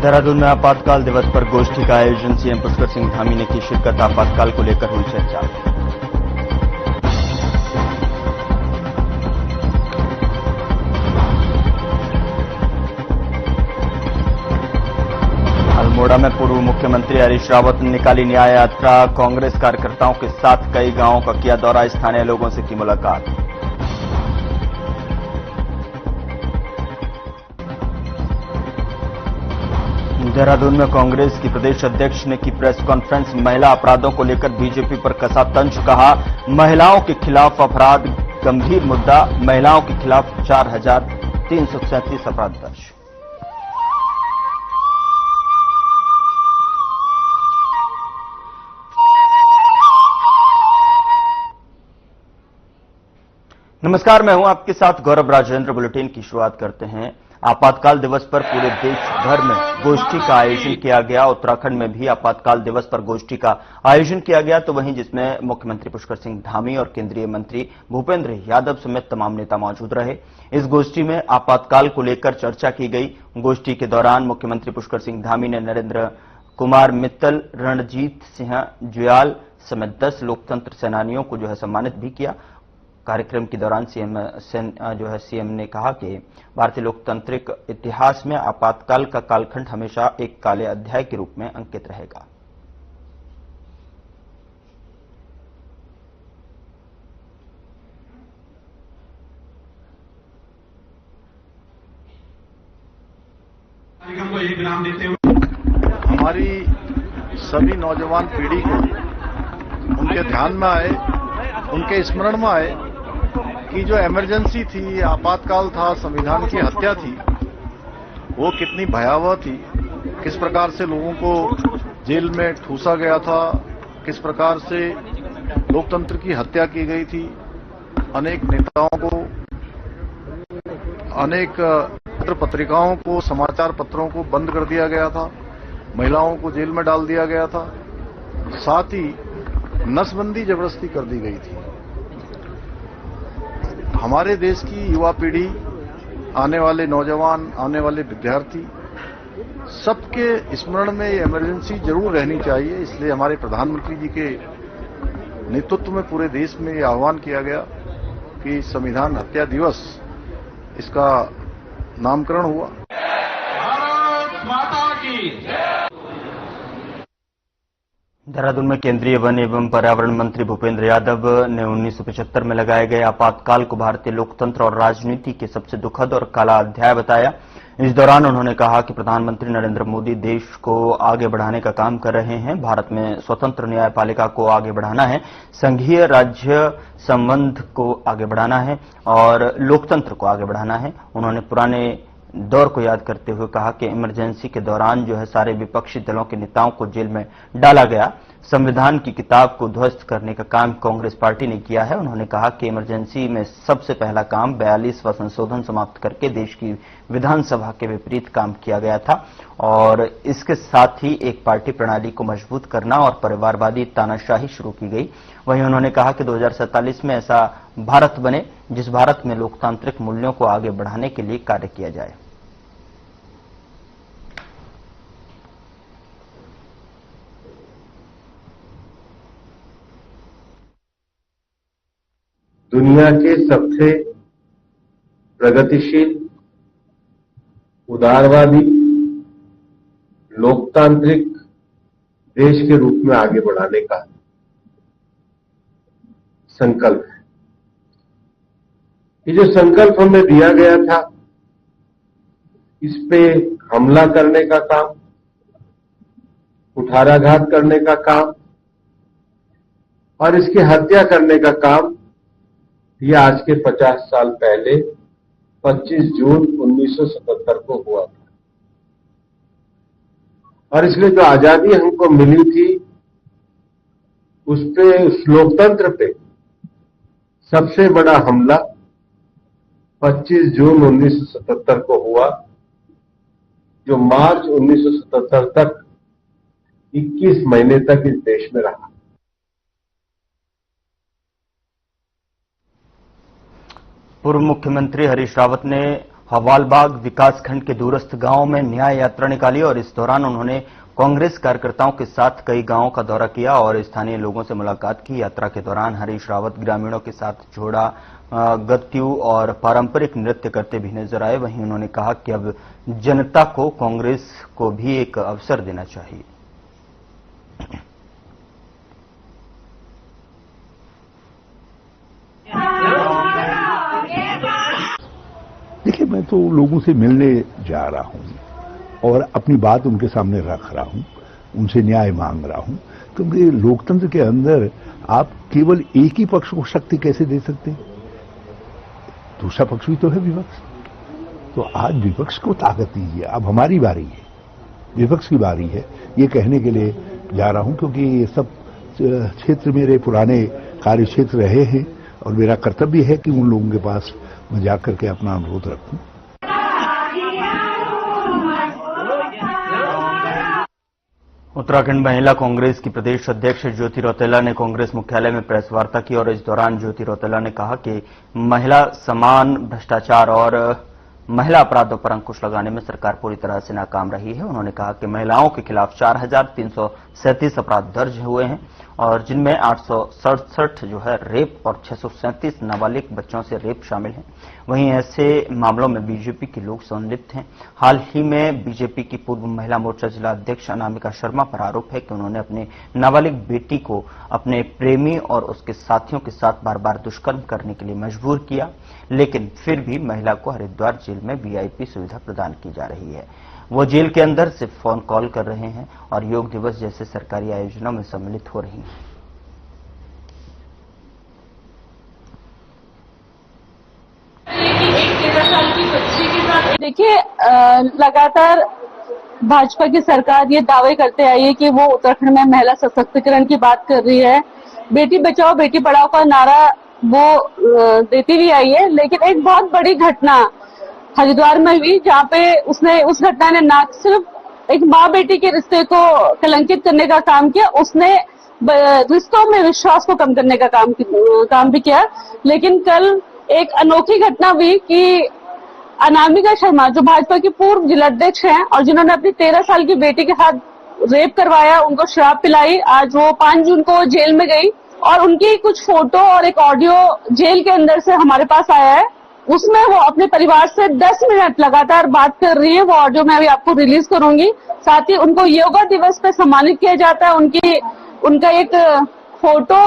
देहरादून में आपातकाल दिवस पर गोष्ठी का आयोजन। सीएम पुष्कर सिंह धामी ने की शिरकत। आपातकाल को लेकर हुई चर्चा। अल्मोड़ा में पूर्व मुख्यमंत्री हरीश रावत ने निकाली न्याय यात्रा। कांग्रेस कार्यकर्ताओं के साथ कई गांवों का किया दौरा। स्थानीय लोगों से की मुलाकात। देहरादून में कांग्रेस की प्रदेश अध्यक्ष ने की प्रेस कॉन्फ्रेंस। महिला अपराधों को लेकर बीजेपी पर कसा तंज। कहा, महिलाओं के खिलाफ अपराध गंभीर मुद्दा। महिलाओं के खिलाफ 4,337 अपराध दर्ज। नमस्कार, मैं हूं आपके साथ गौरव राजेंद्र। बुलेटिन की शुरुआत करते हैं। आपातकाल दिवस पर पूरे देश भर में गोष्ठी का आयोजन किया गया। उत्तराखंड में भी आपातकाल दिवस पर गोष्ठी का आयोजन किया गया, तो वहीं जिसमें मुख्यमंत्री पुष्कर सिंह धामी और केंद्रीय मंत्री भूपेंद्र यादव समेत तमाम नेता मौजूद रहे। इस गोष्ठी में आपातकाल को लेकर चर्चा की गई। गोष्ठी के दौरान मुख्यमंत्री पुष्कर सिंह धामी ने नरेंद्र कुमार मित्तल, रणजीत सिंह जुयाल समेत 10 लोकतंत्र सेनानियों को सम्मानित भी किया। कार्यक्रम के दौरान सीएम ने कहा कि भारतीय लोकतांत्रिक इतिहास में आपातकाल का कालखंड हमेशा एक काले अध्याय के रूप में अंकित रहेगा। कार्यक्रम को एक नाम देते हुए हमारी सभी नौजवान पीढ़ी को उनके ध्यान में आए, उनके स्मरण में आए कि जो इमरजेंसी थी, आपातकाल था, संविधान की हत्या थी, वो कितनी भयावह थी। किस प्रकार से लोगों को जेल में ठूसा गया था, किस प्रकार से लोकतंत्र की हत्या की गई थी। अनेक नेताओं को, अनेक पत्रिकाओं को, समाचार पत्रों को बंद कर दिया गया था। महिलाओं को जेल में डाल दिया गया था। साथ ही नसबंदी जबरदस्ती कर दी गई थी। हमारे देश की युवा पीढ़ी, आने वाले नौजवान, आने वाले विद्यार्थी, सबके स्मरण में ये इमरजेंसी जरूर रहनी चाहिए। इसलिए हमारे प्रधानमंत्री जी के नेतृत्व में पूरे देश में ये आह्वान किया गया कि संविधान हत्या दिवस इसका नामकरण हुआ। भारत माता की। देहरादून में केंद्रीय वन एवं पर्यावरण मंत्री भूपेंद्र यादव ने 1975 में लगाए गए आपातकाल को भारतीय लोकतंत्र और राजनीति के सबसे दुखद और काला अध्याय बताया। इस दौरान उन्होंने कहा कि प्रधानमंत्री नरेंद्र मोदी देश को आगे बढ़ाने का काम कर रहे हैं। भारत में स्वतंत्र न्यायपालिका को आगे बढ़ाना है, संघीय राज्य संबंध को आगे बढ़ाना है और लोकतंत्र को आगे बढ़ाना है। उन्होंने पुराने दौर को याद करते हुए कहा कि इमरजेंसी के दौरान सारे विपक्षी दलों के नेताओं को जेल में डाला गया। संविधान की किताब को ध्वस्त करने का काम कांग्रेस पार्टी ने किया है। उन्होंने कहा कि इमरजेंसी में सबसे पहला काम 42वां संशोधन समाप्त करके देश की विधानसभा के विपरीत काम किया गया था और इसके साथ ही एक पार्टी प्रणाली को मजबूत करना और परिवारवादी तानाशाही शुरू की गई। वहीं उन्होंने कहा कि 2047 में ऐसा भारत बने जिस भारत में लोकतांत्रिक मूल्यों को आगे बढ़ाने के लिए कार्य किया जाए। दुनिया के सबसे प्रगतिशील, उदारवादी, लोकतांत्रिक देश के रूप में आगे बढ़ाने का संकल्प है। ये जो संकल्प हमें दिया गया था, इस पे हमला करने का काम, कुठाराघात करने का काम और इसकी हत्या करने का काम, ये आज के 50 साल पहले 25 जून 1977 को हुआ था। और इसलिए जो आजादी हमको मिली थी, उस लोकतंत्र पे सबसे बड़ा हमला 25 जून 1977 को हुआ, जो मार्च 1977 तक 21 महीने तक इस देश में रहा। पूर्व मुख्यमंत्री हरीश रावत ने हवालबाग विकासखंड के दूरस्थ गांव में न्याय यात्रा निकाली और इस दौरान उन्होंने कांग्रेस कार्यकर्ताओं के साथ कई गांवों का दौरा किया और स्थानीय लोगों से मुलाकात की। यात्रा के दौरान हरीश रावत ग्रामीणों के साथ जोड़ा गत्यु और पारंपरिक नृत्य करते भी नजर आए। वहीं उन्होंने कहा कि अब जनता को कांग्रेस को भी एक अवसर देना चाहिए। देखिए, मैं तो लोगों से मिलने जा रहा हूं और अपनी बात उनके सामने रख रहा हूं, उनसे न्याय मांग रहा हूं, क्योंकि लोकतंत्र के अंदर आप केवल एक ही पक्ष को शक्ति कैसे दे सकते हैं? दूसरा पक्ष भी तो है विपक्ष। तो आज विपक्ष को ताकत दीजिए। अब हमारी बारी है, विपक्ष की बारी है। ये कहने के लिए जा रहा हूं क्योंकि ये सब क्षेत्र मेरे पुराने कार्य क्षेत्र रहे हैं और मेरा कर्तव्य है कि उन लोगों के पास मैं जाकर के अपना अनुरोध रखूं। उत्तराखंड महिला कांग्रेस की प्रदेश अध्यक्ष ज्योति रौतेला ने कांग्रेस मुख्यालय में प्रेस वार्ता की और इस दौरान ज्योति रौतेला ने कहा कि महिला समान भ्रष्टाचार और महिला अपराधों पर अंकुश लगाने में सरकार पूरी तरह से नाकाम रही है। उन्होंने कहा कि महिलाओं के खिलाफ 4,337 अपराध दर्ज हुए हैं और जिनमें 867 जो है रेप और 637 नाबालिग बच्चों से रेप शामिल हैं। वहीं ऐसे मामलों में बीजेपी के लोग संलिप्त हैं। हाल ही में बीजेपी की पूर्व महिला मोर्चा जिला अध्यक्ष अनामिका शर्मा पर आरोप है कि उन्होंने अपने नाबालिग बेटी को अपने प्रेमी और उसके साथियों के साथ बार बार दुष्कर्म करने के लिए मजबूर किया, लेकिन फिर भी महिला को हरिद्वार जेल में वीआईपी सुविधा प्रदान की जा रही है। वो जेल के अंदर सिर्फ फोन कॉल कर रहे हैं और योग दिवस जैसे सरकारी आयोजनों में सम्मिलित हो रही हैं। देखिए, लगातार भाजपा की सरकार ये दावे करते आई है कि वो उत्तराखंड में महिला सशक्तिकरण की बात कर रही है। बेटी बचाओ बेटी पढ़ाओ का नारा वो देती भी आई है, लेकिन एक बहुत बड़ी घटना हरिद्वार में हुई जहाँ पे उस घटना ने ना सिर्फ एक माँ बेटी के रिश्ते को कलंकित करने का काम किया, उसने रिश्तों में विश्वास को कम करने का काम भी किया। लेकिन कल एक अनोखी घटना हुई कि अनामिका शर्मा जो भाजपा की पूर्व जिलाध्यक्ष हैं और जिन्होंने अपनी 13 साल की बेटी के साथ रेप करवाया, उनको शराब पिलाई, आज वो 5 जून को जेल में गई और उनकी कुछ फोटो और एक ऑडियो जेल के अंदर से हमारे पास आया है। उसमें वो अपने परिवार से 10 मिनट लगातार बात कर रही है। वो ऑडियो मैं अभी आपको रिलीज करूंगी। साथ ही उनको योगा दिवस पे सम्मानित किया जाता है। उनका एक फोटो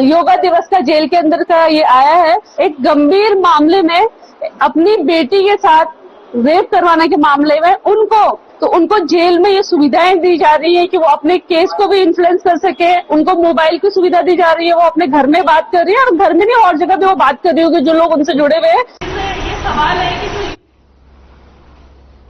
योगा दिवस का जेल के अंदर का ये आया है। एक गंभीर मामले में अपनी बेटी के साथ रेप करवाने के मामले में उनको जेल में ये सुविधाएं दी जा रही है कि वो अपने केस को भी इन्फ्लुएंस कर सके। उनको मोबाइल की सुविधा दी जा रही है, वो अपने घर में बात कर रही है और घर में नहीं और जगह पे वो बात कर रही होगी जो लोग उनसे जुड़े हुए हैं। ये सवाल है कि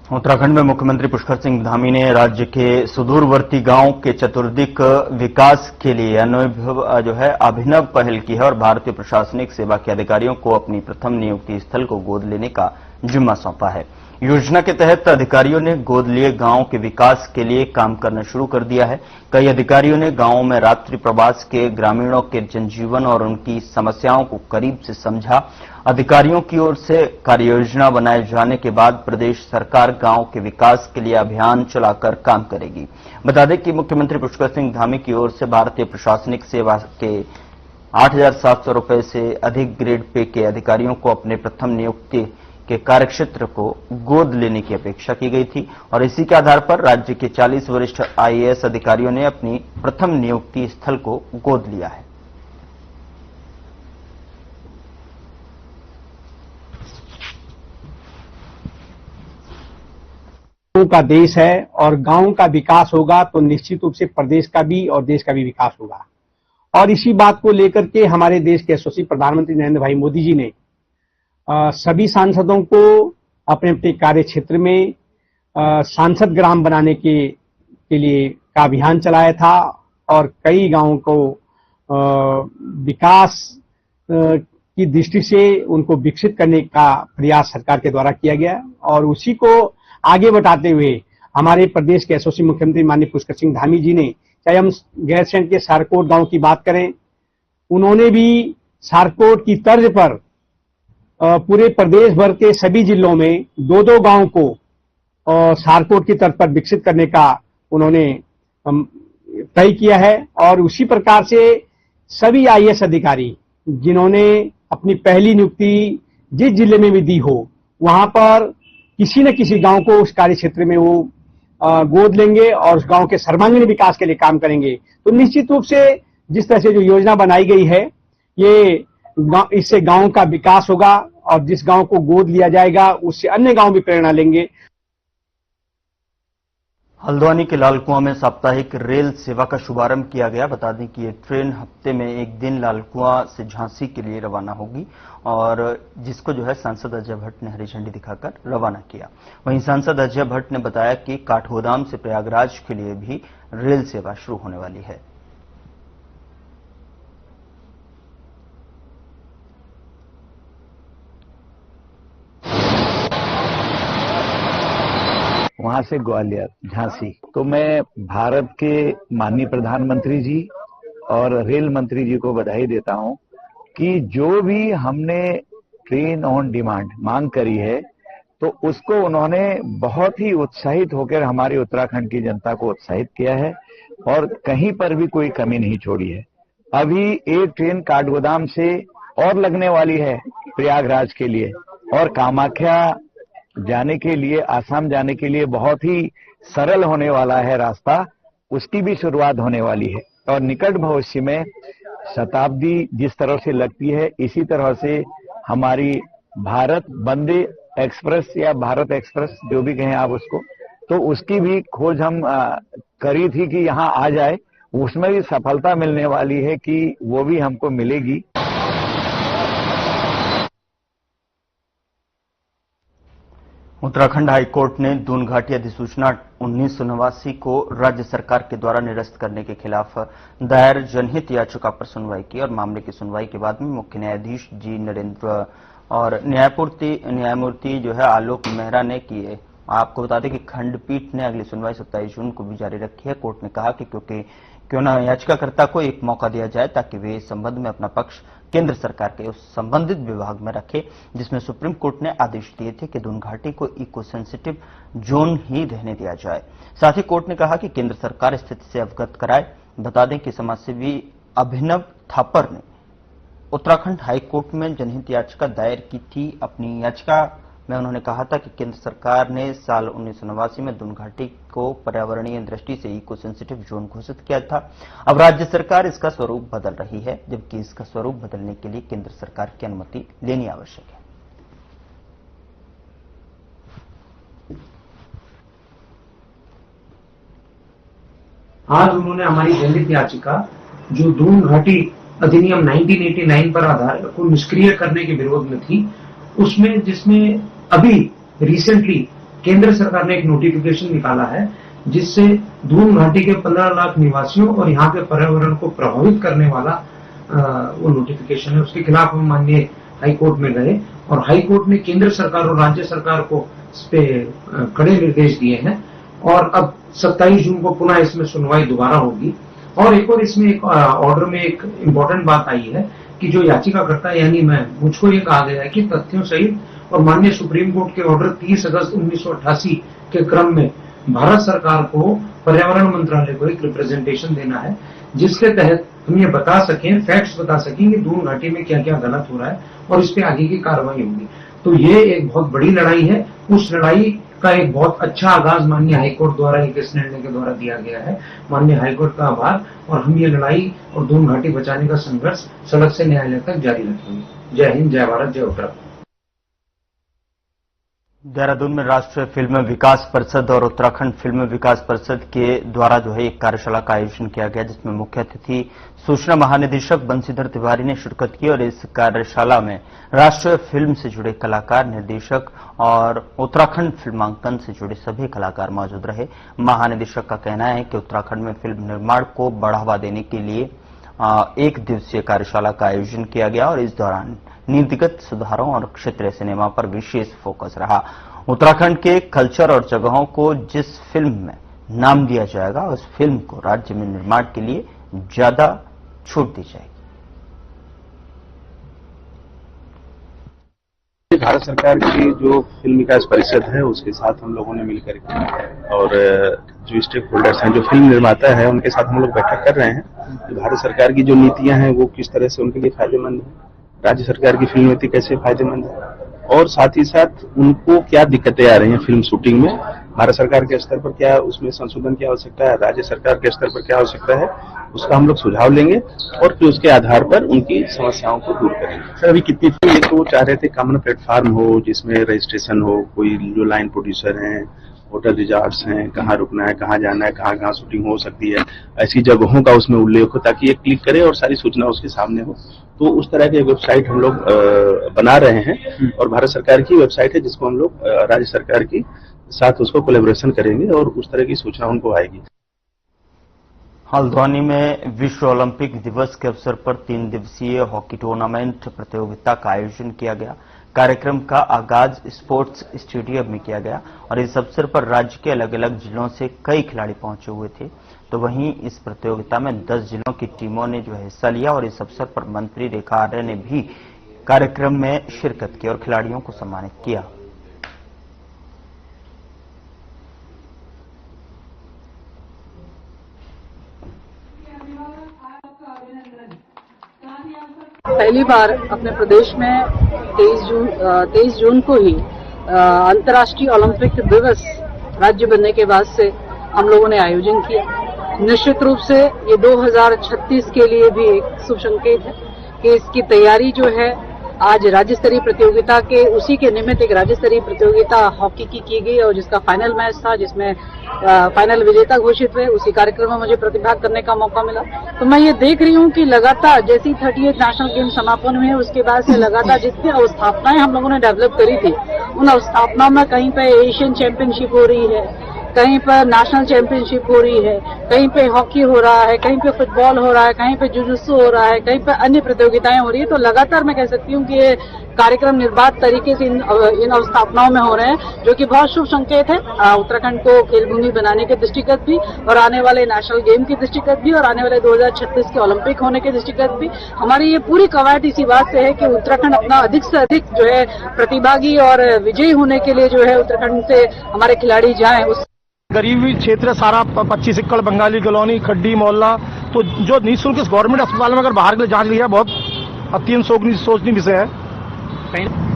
उत्तराखंड में मुख्यमंत्री पुष्कर सिंह धामी ने राज्य के सुदूरवर्ती गांव के चतुर्दिक विकास के लिए अभिनव पहल की है और भारतीय प्रशासनिक सेवा के अधिकारियों को अपनी प्रथम नियुक्ति स्थल को गोद लेने का जिम्मा सौंपा है। योजना के तहत अधिकारियों ने गोद लिए गांव के विकास के लिए काम करना शुरू कर दिया है। कई अधिकारियों ने गांवों में रात्रि प्रवास के ग्रामीणों के जनजीवन और उनकी समस्याओं को करीब से समझा। अधिकारियों की ओर से कार्ययोजना बनाए जाने के बाद प्रदेश सरकार गांव के विकास के लिए अभियान चलाकर काम करेगी। बता दें कि मुख्यमंत्री पुष्कर सिंह धामी की ओर से भारतीय प्रशासनिक सेवा के 8,700 रुपए से अधिक ग्रेड पे के अधिकारियों को अपने प्रथम नियुक्ति के कार्यक्षेत्र को गोद लेने की अपेक्षा की गई थी और इसी के आधार पर राज्य के 40 वरिष्ठ आईएएस अधिकारियों ने अपनी प्रथम नियुक्ति स्थल को गोद लिया है। का देश है और गांव का विकास होगा तो निश्चित रूप से प्रदेश का भी और देश का भी विकास होगा। और इसी बात को लेकर के हमारे देश के यशस्वी प्रधानमंत्री नरेंद्र भाई मोदी जी ने सभी सांसदों को अपने अपने कार्य क्षेत्र में सांसद ग्राम बनाने के लिए का अभियान चलाया था और कई गांवों को विकास की दृष्टि से उनको विकसित करने का प्रयास सरकार के द्वारा किया गया और उसी को आगे बढ़ाते हुए हमारे प्रदेश के यशस्वी मुख्यमंत्री माननीय पुष्कर सिंह धामी जी ने, चाहे हम गैरसैंण के सारकोट गांव की बात करें, उन्होंने भी सारकोट की तर्ज पर पूरे प्रदेश भर के सभी जिलों में 2-2 गांव को सारकोट की तर्ज पर विकसित करने का उन्होंने तय किया है। और उसी प्रकार से सभी आईएएस अधिकारी जिन्होंने अपनी पहली नियुक्ति जिस जिले में भी दी हो, वहां पर किसी न किसी गांव को उस कार्य क्षेत्र में वो गोद लेंगे और उस गांव के सर्वांगीण विकास के लिए काम करेंगे। तो निश्चित रूप से जिस तरह से जो योजना बनाई गई है, ये इससे गांव का विकास होगा और जिस गांव को गोद लिया जाएगा उससे अन्य गांव भी प्रेरणा लेंगे। हल्द्वानी के लालकुआं में साप्ताहिक रेल सेवा का शुभारंभ किया गया। बता दें कि ये ट्रेन हफ्ते में एक दिन लालकुआं से झांसी के लिए रवाना होगी और जिसको जो है सांसद अजय भट्ट ने हरी झंडी दिखाकर रवाना किया। वहीं सांसद अजय भट्ट ने बताया कि काठगोदाम से प्रयागराज के लिए भी रेल सेवा शुरू होने वाली है। वहां से ग्वालियर, झांसी। तो मैं भारत के माननीय प्रधानमंत्री जी और रेल मंत्री जी को बधाई देता हूं कि जो भी हमने ट्रेन ऑन डिमांड मांग करी है, तो उसको उन्होंने बहुत ही उत्साहित होकर हमारे उत्तराखंड की जनता को उत्साहित किया है और कहीं पर भी कोई कमी नहीं छोड़ी है। अभी एक ट्रेन काठगोदाम से और लगने वाली है प्रयागराज के लिए, और कामाख्या जाने के लिए, आसाम जाने के लिए बहुत ही सरल होने वाला है रास्ता, उसकी भी शुरुआत होने वाली है। और निकट भविष्य में शताब्दी जिस तरह से लगती है, इसी तरह से हमारी भारत वंदे एक्सप्रेस या भारत एक्सप्रेस जो भी कहें आप उसको, तो उसकी भी खोज हम करी थी कि यहाँ आ जाए। उसमें भी सफलता मिलने वाली है कि वो भी हमको मिलेगी। उत्तराखंड हाईकोर्ट ने दून घाटी अधिसूचना 1989 को राज्य सरकार के द्वारा निरस्त करने के खिलाफ दायर जनहित याचिका पर सुनवाई की और मामले की सुनवाई के बाद में मुख्य न्यायाधीश जी नरेंद्र और न्यायमूर्ति जो है आलोक मेहरा ने की है। आपको बता दें कि खंडपीठ ने अगली सुनवाई 27 जून को भी जारी रखी है। कोर्ट ने कहा कि क्यों न याचिकाकर्ता को एक मौका दिया जाए ताकि वे इस संबंध में अपना पक्ष केंद्र सरकार के उस संबंधित विभाग में रखे जिसमें सुप्रीम कोर्ट ने आदेश दिए थे कि दून घाटी को इको सेंसिटिव जोन ही रहने दिया जाए। साथ ही कोर्ट ने कहा कि केंद्र सरकार स्थिति से अवगत कराए। बता दें कि समाजसेवी अभिनव थापर ने उत्तराखंड हाईकोर्ट में जनहित याचिका दायर की थी। अपनी याचिका में उन्होंने कहा था कि केंद्र सरकार ने साल 1989 में दून घाटी को पर्यावरणीय दृष्टि से इको सेंसिटिव जोन घोषित किया था। अब राज्य सरकार इसका स्वरूप बदल रही है, जबकि इसका स्वरूप बदलने के लिए केंद्र सरकार की अनुमति लेनी आवश्यक है। आज उन्होंने हमारी जनहित याचिका जो दून घाटी अधिनियम 1989 पर आधार को निष्क्रिय करने के विरोध में थी, उसमें जिसमें अभी रिसेंटली केंद्र सरकार ने एक नोटिफिकेशन निकाला है जिससे दून घाटी के 15 लाख निवासियों और यहाँ के पर्यावरण को प्रभावित करने वाला वो नोटिफिकेशन है, उसके खिलाफ हम माननीय हाईकोर्ट में गए और हाईकोर्ट ने केंद्र सरकार और राज्य सरकार को इस पे कड़े निर्देश दिए हैं और अब 27 जून को पुनः इसमें सुनवाई दोबारा होगी। और एक और इसमें एक ऑर्डर में एक इम्पोर्टेंट बात आई है कि जो याचिकाकर्ता यानी मुझको ये कहा गया है कि तथ्यों सहित और माननीय सुप्रीम कोर्ट के ऑर्डर 30 अगस्त 1988 के क्रम में भारत सरकार को पर्यावरण मंत्रालय को एक रिप्रेजेंटेशन देना है जिसके तहत हम ये बता सकें, फैक्ट्स बता सकें कि दून घाटी में क्या क्या गलत हो रहा है और इस पे आगे की कार्रवाई होगी। तो ये एक बहुत बड़ी लड़ाई है। उस लड़ाई का एक बहुत अच्छा आगाज माननीय हाईकोर्ट द्वारा एक इस निर्णय के द्वारा दिया गया है। माननीय हाईकोर्ट का आभार। और हम ये लड़ाई और दून घाटी बचाने का संघर्ष सड़क से न्यायालय तक जारी रखेंगे। जय हिंद, जय भारत, जय उत्तराखंड। देहरादून में राष्ट्रीय फिल्म विकास परिषद और उत्तराखंड फिल्म विकास परिषद के द्वारा जो है एक कार्यशाला का आयोजन किया गया जिसमें मुख्य अतिथि सूचना महानिदेशक बंशीधर तिवारी ने शिरकत की और इस कार्यशाला में राष्ट्रीय फिल्म से जुड़े कलाकार, निर्देशक और उत्तराखंड फिल्मांकन से जुड़े सभी कलाकार मौजूद रहे। महानिदेशक का कहना है कि उत्तराखंड में फिल्म निर्माण को बढ़ावा देने के लिए एक दिवसीय कार्यशाला का आयोजन किया गया और इस दौरान नीतिगत सुधारों और क्षेत्रीय सिनेमा पर विशेष फोकस रहा। उत्तराखंड के कल्चर और जगहों को जिस फिल्म में नाम दिया जाएगा उस फिल्म को राज्य में निर्माण के लिए ज्यादा छूट दी जाएगी। भारत सरकार की जो फिल्म विकास परिषद है उसके साथ हम लोगों ने मिलकर के और जो स्टेक होल्डर्स हैं, जो फिल्म निर्माता है, उनके साथ हम लोग बैठक कर रहे हैं कि भारत सरकार की जो नीतियां हैं वो किस तरह से उनके लिए फायदेमंद है, राज्य सरकार की फिल्म नीति कैसे फायदेमंद है और साथ ही साथ उनको क्या दिक्कतें आ रही हैं फिल्म शूटिंग में, भारत सरकार के स्तर पर क्या उसमें संशोधन की आवश्यकता है, राज्य सरकार के स्तर पर क्या आवश्यकता है, उसका हम लोग सुझाव लेंगे और फिर उसके आधार पर उनकी समस्याओं को दूर करेंगे। सर अभी कितनी फिल्म तो चाह रहे थे कॉमन प्लेटफॉर्म हो जिसमें रजिस्ट्रेशन हो, कोई जो लाइन प्रोड्यूसर हैं, होटल रिजॉर्ट्स हैं, कहाँ रुकना है, कहाँ जाना है, कहाँ कहाँ शूटिंग हो सकती है, ऐसी जगहों का उसमें उल्लेख हो ताकि एक क्लिक करे और सारी सूचना उसके सामने हो। तो उस तरह की वेबसाइट हम लोग बना रहे हैं और भारत सरकार की वेबसाइट है जिसको हम लोग राज्य सरकार की साथ उसको कोलैबोरेशन करेंगे और उस तरह की सूचना उनको आएगी। हल्द्वानी में विश्व ओलंपिक दिवस के अवसर पर 3 दिवसीय हॉकी टूर्नामेंट प्रतियोगिता का आयोजन किया गया। कार्यक्रम का आगाज स्पोर्ट्स स्टेडियम में किया गया और इस अवसर पर राज्य के अलग अलग जिलों से कई खिलाड़ी पहुंचे हुए थे। तो वहीं इस प्रतियोगिता में 10 जिलों की टीमों ने जो हिस्सा लिया और इस अवसर पर मंत्री रेखा आर्य ने भी कार्यक्रम में शिरकत की और खिलाड़ियों को सम्मानित किया। पहली बार अपने प्रदेश में 23 जून को ही अंतर्राष्ट्रीय ओलंपिक दिवस राज्य बनने के बाद से हम लोगों ने आयोजन किया। निश्चित रूप से ये 2036 के लिए भी एक शुभ संकेत है कि इसकी तैयारी जो है आज राज्य स्तरीय प्रतियोगिता के उसी के निमित्त एक राज्य स्तरीय प्रतियोगिता हॉकी की गई और जिसका फाइनल मैच था, जिसमें फाइनल विजेता घोषित हुए। उसी कार्यक्रम में मुझे प्रतिभाग करने का मौका मिला। तो मैं ये देख रही हूँ कि लगातार जैसी 38 नेशनल गेम समापन हुए उसके बाद से लगातार जितनी अवस्थापनाएं हम लोगों ने डेवलप करी थी उन अवस्थापनाओं में कहीं पे एशियन चैंपियनशिप हो रही है, कहीं पर नेशनल चैंपियनशिप हो रही है, कहीं पे हॉकी हो रहा है, कहीं पे फुटबॉल हो रहा है, कहीं पे जुजुत्सु हो रहा है, कहीं पे अन्य प्रतियोगिताएं हो रही है। तो लगातार मैं कह सकती हूँ कि ये कार्यक्रम निर्बाध तरीके से इन अवस्थापनाओं में हो रहे हैं, जो कि बहुत शुभ संकेत है उत्तराखंड को खेल भूमि बनाने के दृष्टिगत भी और आने वाले नेशनल गेम के दृष्टिगत भी और आने वाले 2036 के ओलंपिक होने के दृष्टिगत भी। हमारी ये पूरी कवायद इसी बात से है कि उत्तराखंड अपना अधिक से अधिक जो है प्रतिभागी और विजयी होने के लिए जो है उत्तराखंड से हमारे खिलाड़ी जाएं। गरीबी क्षेत्र सारा 25 एकड़ बंगाली कॉलोनी खड्डी मोहल्ला, तो जो निःशुल्क इस गवर्नमेंट अस्पताल में अगर बाहर के लिए जांच ली है बहुत अत्यंत सोचनीय विषय है।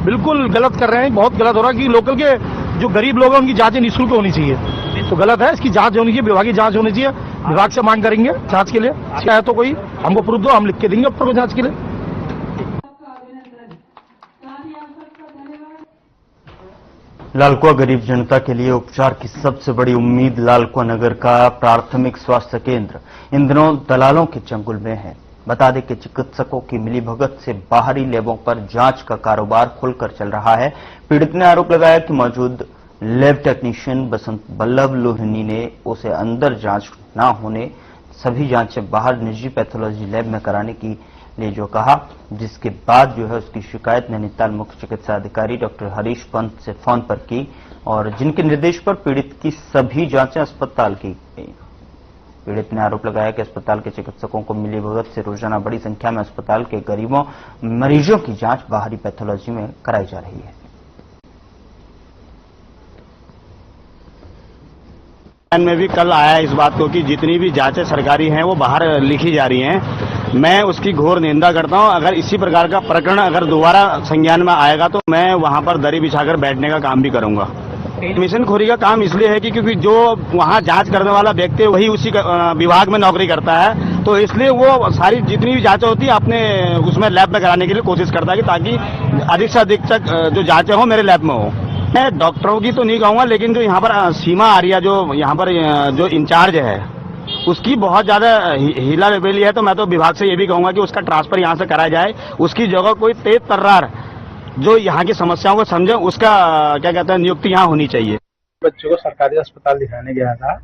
बिल्कुल गलत कर रहे हैं, बहुत गलत हो रहा है कि लोकल के जो गरीब लोग हैं उनकी जांचें निःशुल्क होनी चाहिए। तो गलत है, इसकी जांच होनी चाहिए, विभागीय जांच होनी चाहिए। विभाग से मांग करेंगे जांच के लिए, चाहे तो कोई हमको प्रूफ दो, हम लिख के देंगे ऊपर को जांच के लिए। लालकुआ गरीब जनता के लिए उपचार की सबसे बड़ी उम्मीद लालकुआ नगर का प्राथमिक स्वास्थ्य केंद्र इन दिनों दलालों के चंगुल में है। बता दें कि चिकित्सकों की मिलीभगत से बाहरी लैबों पर जांच का कारोबार खुलकर चल रहा है। पीड़ित ने आरोप लगाया कि मौजूद लैब टेक्नीशियन बसंत बल्लभ लोहनी ने उसे अंदर जांच न होने सभी जांचें बाहर निजी पैथोलॉजी लैब में कराने की लिए जो कहा, जिसके बाद जो है उसकी शिकायत नैनीताल मुख्य चिकित्सा अधिकारी डॉक्टर हरीश पंत से फोन पर की और जिनके निर्देश पर पीड़ित की सभी जांचें अस्पताल की गई। पीड़ित ने आरोप लगाया कि अस्पताल के चिकित्सकों को मिलीभगत से रोजाना बड़ी संख्या में अस्पताल के गरीबों मरीजों की जांच बाहरी पैथोलॉजी में कराई जा रही है। में भी कल आया इस बात को कि जितनी भी जांचें सरकारी हैं वो बाहर लिखी जा रही हैं। मैं उसकी घोर निंदा करता हूं। अगर इसी प्रकार का प्रकरण अगर दोबारा संज्ञान में आएगा तो मैं वहां पर दरी बिछाकर बैठने का काम भी करूंगा। मिशनखोरी का काम इसलिए है कि क्योंकि जो वहां जांच करने वाला व्यक्ति वही उसी विभाग में नौकरी करता है, तो इसलिए वो सारी जितनी भी जांचें होती है अपने उसमें लैब में कराने के लिए कोशिश करता है ताकि अधिक से अधिक तक जो जांचें हो मेरे लैब में हो। मैं डॉक्टरों की तो नहीं कहूंगा, लेकिन जो यहाँ पर सीमा आर्या जो यहाँ पर जो इंचार्ज है उसकी बहुत ज्यादा हीला रेबेली है। तो मैं तो विभाग से ये भी कहूंगा कि उसका ट्रांसफर यहाँ से कराया जाए, उसकी जगह कोई तेज तर्रार जो यहाँ की समस्याओं को समझे उसका क्या कहते हैं नियुक्ति यहाँ होनी चाहिए। बच्चों को सरकारी अस्पताल दिखाने गया था,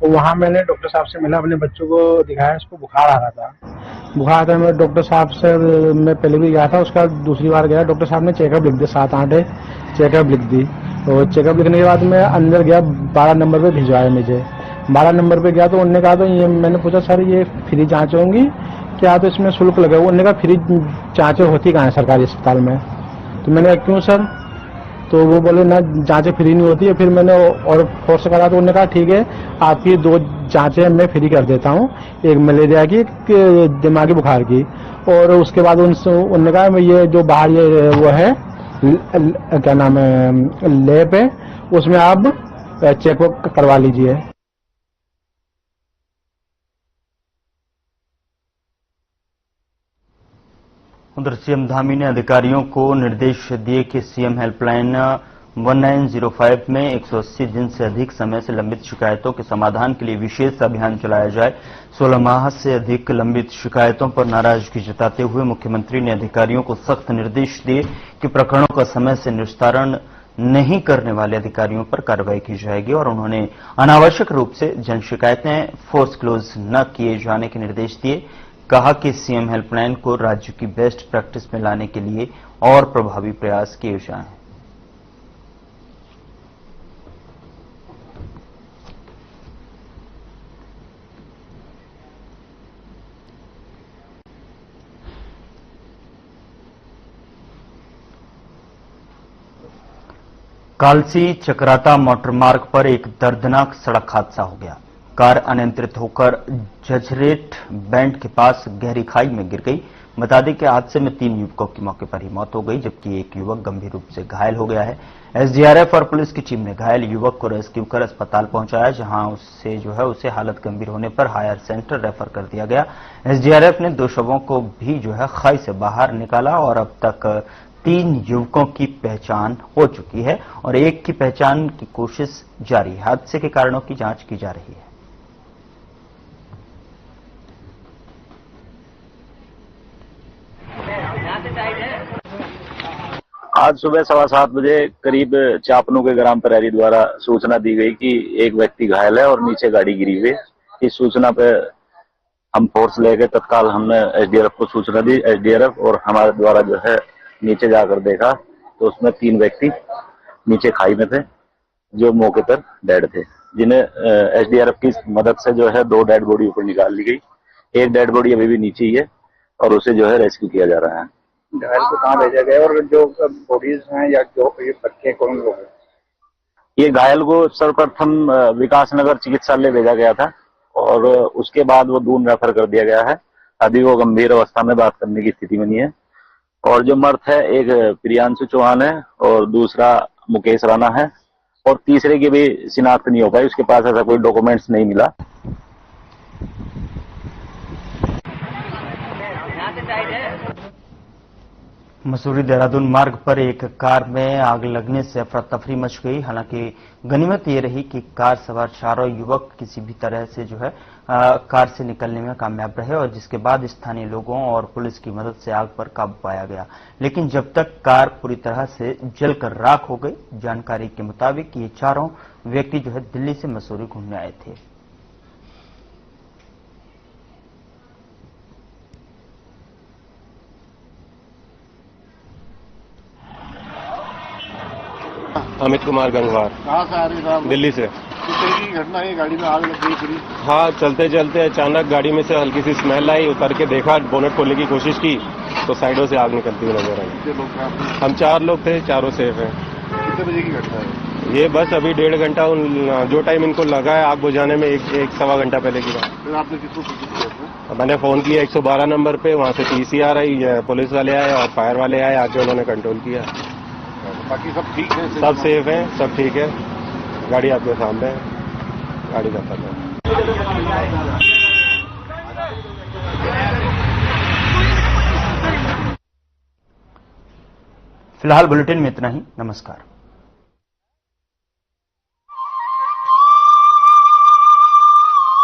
तो वहाँ मैंने डॉक्टर साहब से मिला, अपने बच्चों को दिखाया, उसको बुखार आ रहा था। बुखार था, मैं डॉक्टर साहब से मैं पहले भी गया था, उसका दूसरी बार गया, डॉक्टर साहब ने चेकअप लिख दिया, 7-8 चेकअप लिख दी। तो चेकअप लिखने के बाद मैं अंदर गया, 12 नंबर पे भिजवाया मुझे। 12 नंबर पे गया तो उन्होंने कहा, तो ये मैंने पूछा सर ये फ्री जांच होंगी क्या, तो इसमें शुल्क लगेगा? उन्होंने कहा फ्री जांचें होती कहाँ है सरकारी अस्पताल में? तो मैंने कहा क्यों सर? तो वो बोले ना जांचें फ्री नहीं होती है। फिर मैंने और फोर्स करा तो उन्होंने कहा ठीक है आपकी 2 जांचें मैं फ्री कर देता हूँ, एक मलेरिया की, एक दिमागी बुखार की। और उसके बाद उन्होंने कहा ये जो बाहर ये वो है क्या नाम है लैब है, उसमें आप चेकअप करवा लीजिए। उधर सीएम धामी ने अधिकारियों को निर्देश दिए कि सीएम हेल्पलाइन 1905 में 180 दिन से अधिक समय से लंबित शिकायतों के समाधान के लिए विशेष अभियान चलाया जाए। 16 माह से अधिक लंबित शिकायतों पर नाराजगी जताते हुए मुख्यमंत्री ने अधिकारियों को सख्त निर्देश दिए कि प्रकरणों का समय से निस्तारण नहीं करने वाले अधिकारियों पर कार्रवाई की जाएगी और उन्होंने अनावश्यक रूप से जन शिकायतें फोर्स क्लोज न किए जाने के निर्देश दिए। कहा कि सीएम हेल्पलाइन को राज्य की बेस्ट प्रैक्टिस में लाने के लिए और प्रभावी प्रयास किए जाएं। कालसी चकराता मोटर मार्ग पर एक दर्दनाक सड़क हादसा हो गया। कार अनियंत्रित होकर जजरेट बैंड के पास गहरी खाई में गिर गई। बता दें कि हादसे में 3 युवकों की मौके पर ही मौत हो गई, जबकि एक युवक गंभीर रूप से घायल हो गया है। एसडीआरएफ और पुलिस की टीम ने घायल युवक को रेस्क्यू कर अस्पताल पहुंचाया, जहां उसे हालत गंभीर होने पर हायर सेंटर रेफर कर दिया गया। एसडीआरएफ ने 2 शवों को भी खाई से बाहर निकाला और अब तक 3 युवकों की पहचान हो चुकी है और एक की पहचान की कोशिश जारी है। हादसे के कारणों की जांच की जा रही है। आज सुबह 7:15 बजे करीब चापनू के ग्राम प्रहरी द्वारा सूचना दी गई कि एक व्यक्ति घायल है और नीचे गाड़ी गिरी हुई है। इस सूचना पे हम फोर्स लेके तत्काल हमने एसडीआरएफ को सूचना दी। एसडीआरएफ और हमारे द्वारा नीचे जाकर देखा तो उसमें 3 व्यक्ति नीचे खाई में थे जो मौके पर डेड थे, जिन्हें एसडीआरएफ की मदद से 2 डेड बॉडी ऊपर निकाल ली गई। एक डेड बॉडी अभी भी नीचे ही है और उसे रेस्क्यू किया जा रहा है। घायल को कहाँ भेजा गया और जो बॉडीज हैं या जो ये बच्चे कौन लोग हैं? ये घायल को सर्वप्रथम विकासनगर चिकित्सालय भेजा गया था और उसके बाद वो दून रेफर कर दिया गया है। अभी वो गंभीर अवस्था में बात करने की स्थिति में नहीं है। और जो मर्द है एक प्रियांशु चौहान है और दूसरा मुकेश राणा है और तीसरे की भी शिनाख्त नहीं हो पाई, उसके पास ऐसा कोई डॉक्यूमेंट्स नहीं मिला। मसूरी देहरादून मार्ग पर एक कार में आग लगने से अफरा तफरी मच गई। हालांकि गनीमत ये रही कि कार सवार 4 युवक किसी भी तरह से कार से निकलने में कामयाब रहे और जिसके बाद स्थानीय लोगों और पुलिस की मदद से आग पर काबू पाया गया। लेकिन जब तक कार पूरी तरह से जलकर राख हो गई। जानकारी के मुताबिक ये 4 व्यक्ति दिल्ली से मसूरी घूमने आए थे। अमित कुमार गंगवार। कहाँ से आ रही साहब? दिल्ली से। की घटना है, गाड़ी में आग लग गई पूरी। हाँ, चलते चलते अचानक गाड़ी में से हल्की सी स्मेल आई। उतर के देखा, बोनेट खोलने की कोशिश की तो साइडों से आग निकलती हुई नजर आई। कितने लोग थे आप? हम 4 लोग थे, चारों सेफ हैं। कितने बजे की घटना है? ये बस अभी 1.5 घंटा जो टाइम इनको लगा है आग बुझाने में, एक सवा घंटा पहले की बात। फिर आपने किसको सूचित किया? मैंने फोन किया 112 नंबर पे, वहाँ से पीसीआर आई, पुलिस वाले आए और फायर वाले आए, आके उन्होंने कंट्रोल किया। बाकी सब ठीक है? सब सेफ हैं, सब ठीक है। गाड़ी आपके सामने है, गाड़ी का पता है। फिलहाल बुलेटिन में इतना ही। नमस्कार।